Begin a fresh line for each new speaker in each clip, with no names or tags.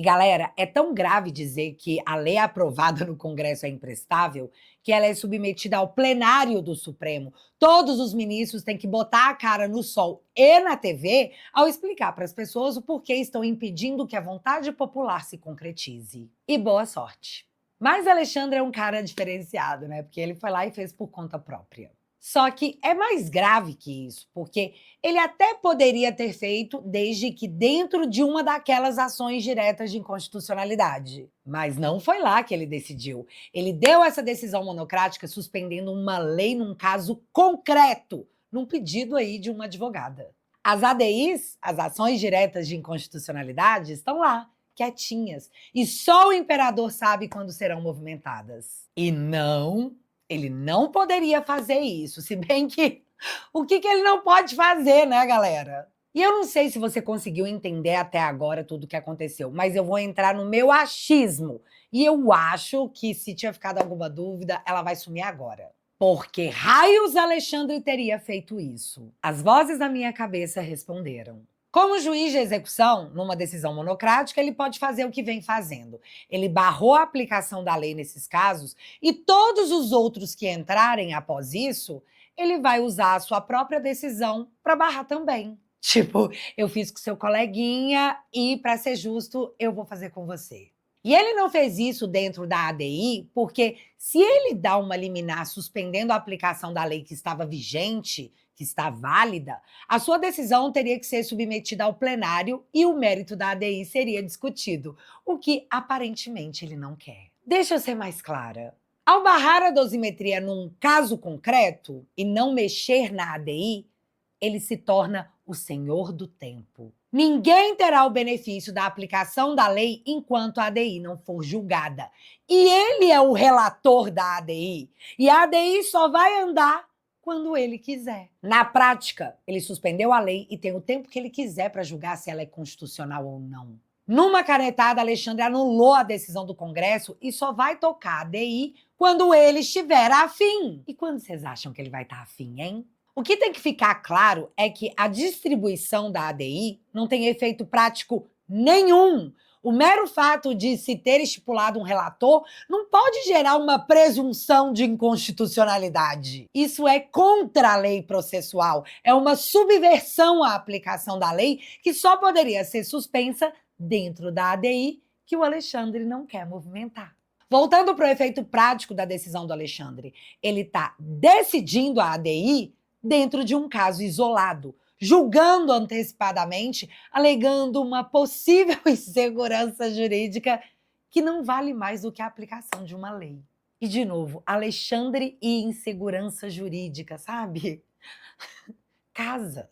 E galera, é tão grave dizer que a lei aprovada no Congresso é imprestável que ela é submetida ao plenário do Supremo. Todos os ministros têm que botar a cara no sol e na TV ao explicar para as pessoas o porquê estão impedindo que a vontade popular se concretize. E boa sorte. Mas Alexandre é um cara diferenciado, né? Porque ele foi lá e fez por conta própria. Só que é mais grave que isso, porque ele até poderia ter feito, desde que dentro de uma daquelas ações diretas de inconstitucionalidade. Mas não foi lá que ele decidiu. Ele deu essa decisão monocrática suspendendo uma lei num caso concreto, num pedido aí de uma advogada. As ADIs, as ações diretas de inconstitucionalidade, estão lá, quietinhas. E só o imperador sabe quando serão movimentadas. E não, ele não poderia fazer isso, se bem que o que ele não pode fazer, né, galera? E eu não sei se você conseguiu entender até agora tudo o que aconteceu, mas eu vou entrar no meu achismo. E eu acho que, se tinha ficado alguma dúvida, ela vai sumir agora. Porque raios Alexandre teria feito isso? As vozes da minha cabeça responderam. Como juiz de execução, numa decisão monocrática, ele pode fazer o que vem fazendo. Ele barrou a aplicação da lei nesses casos e todos os outros que entrarem após isso, ele vai usar a sua própria decisão para barrar também. Tipo, eu fiz com seu coleguinha e, para ser justo, eu vou fazer com você. E ele não fez isso dentro da ADI, porque se ele dá uma liminar suspendendo a aplicação da lei que estava vigente, que está válida, a sua decisão teria que ser submetida ao plenário e o mérito da ADI seria discutido, o que aparentemente ele não quer. Deixa eu ser mais clara. Ao barrar a dosimetria num caso concreto e não mexer na ADI, ele se torna o senhor do tempo. Ninguém terá o benefício da aplicação da lei enquanto a ADI não for julgada. E ele é o relator da ADI. E a ADI só vai andar quando ele quiser. Na prática, ele suspendeu a lei e tem o tempo que ele quiser para julgar se ela é constitucional ou não. Numa canetada, Alexandre anulou a decisão do Congresso e só vai tocar a ADI quando ele estiver afim. E quando vocês acham que ele vai estar afim, hein? O que tem que ficar claro é que a distribuição da ADI não tem efeito prático nenhum. O mero fato de se ter estipulado um relator não pode gerar uma presunção de inconstitucionalidade. Isso é contra a lei processual, é uma subversão à aplicação da lei que só poderia ser suspensa dentro da ADI, que o Alexandre não quer movimentar. Voltando para o efeito prático da decisão do Alexandre, ele está decidindo a ADI dentro de um caso isolado, julgando antecipadamente, alegando uma possível insegurança jurídica que não vale mais do que a aplicação de uma lei. E, de novo, Alexandre e insegurança jurídica, sabe? Casa.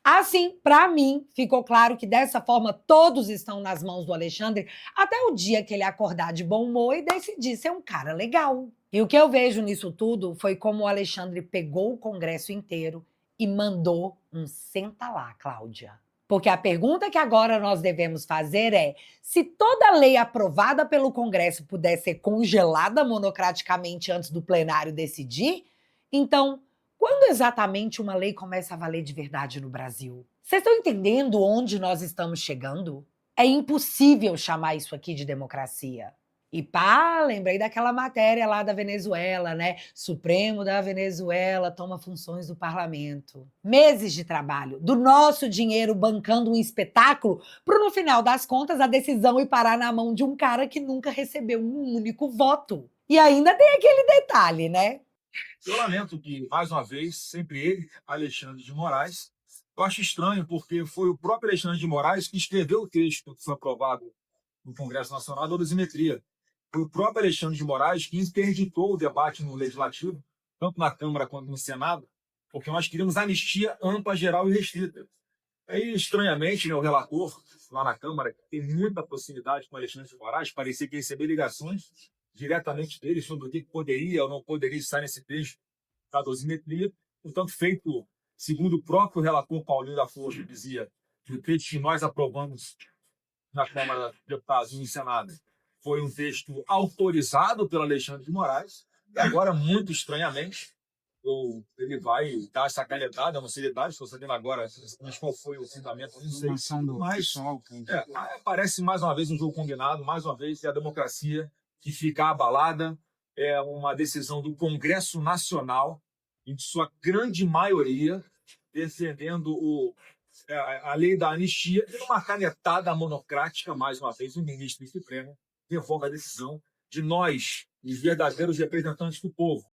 Assim, para mim, ficou claro que dessa forma todos estão nas mãos do Alexandre até o dia que ele acordar de bom humor e decidir ser um cara legal. E o que eu vejo nisso tudo foi como o Alexandre pegou o Congresso inteiro e mandou um senta lá, Cláudia. Porque a pergunta que agora nós devemos fazer é: se toda lei aprovada pelo Congresso puder ser congelada monocraticamente antes do plenário decidir, então quando exatamente uma lei começa a valer de verdade no Brasil? Vocês estão entendendo onde nós estamos chegando? É impossível chamar isso aqui de democracia. E pá, lembrei daquela matéria lá da Venezuela, né? Supremo da Venezuela toma funções do parlamento. Meses de trabalho, do nosso dinheiro bancando um espetáculo, para no final das contas a decisão ir parar na mão de um cara que nunca recebeu um único voto. E ainda tem aquele detalhe, né?
Eu lamento que, mais uma vez, sempre ele, Alexandre de Moraes. Eu acho estranho, porque foi o próprio Alexandre de Moraes que escreveu o texto que foi aprovado no Congresso Nacional da dosimetria. Foi o próprio Alexandre de Moraes que interditou o debate no Legislativo, tanto na Câmara quanto no Senado, porque nós queríamos anistia ampla, geral e restrita. Aí, estranhamente, né, o relator lá na Câmara, que tem muita proximidade com o Alexandre de Moraes, parecia que recebeu ligações diretamente dele sobre o que poderia ou não poderia estar nesse texto da dosimetria. Portanto, feito, segundo o próprio relator Paulinho da Força, dizia que o texto que nós aprovamos na Câmara dos Deputados e no Senado foi um texto autorizado pelo Alexandre de Moraes. E agora, muito estranhamente, ele vai dar essa canetada, uma seriedade, estou sabendo agora mas qual foi o fundamento, não sei. Mas parece mais uma vez um jogo combinado, mais uma vez é a democracia que fica abalada, é uma decisão do Congresso Nacional, em sua grande maioria, defendendo a lei da anistia, e uma canetada monocrática, mais uma vez, o ministro do Supremo revoga a decisão de nós, os verdadeiros representantes do povo.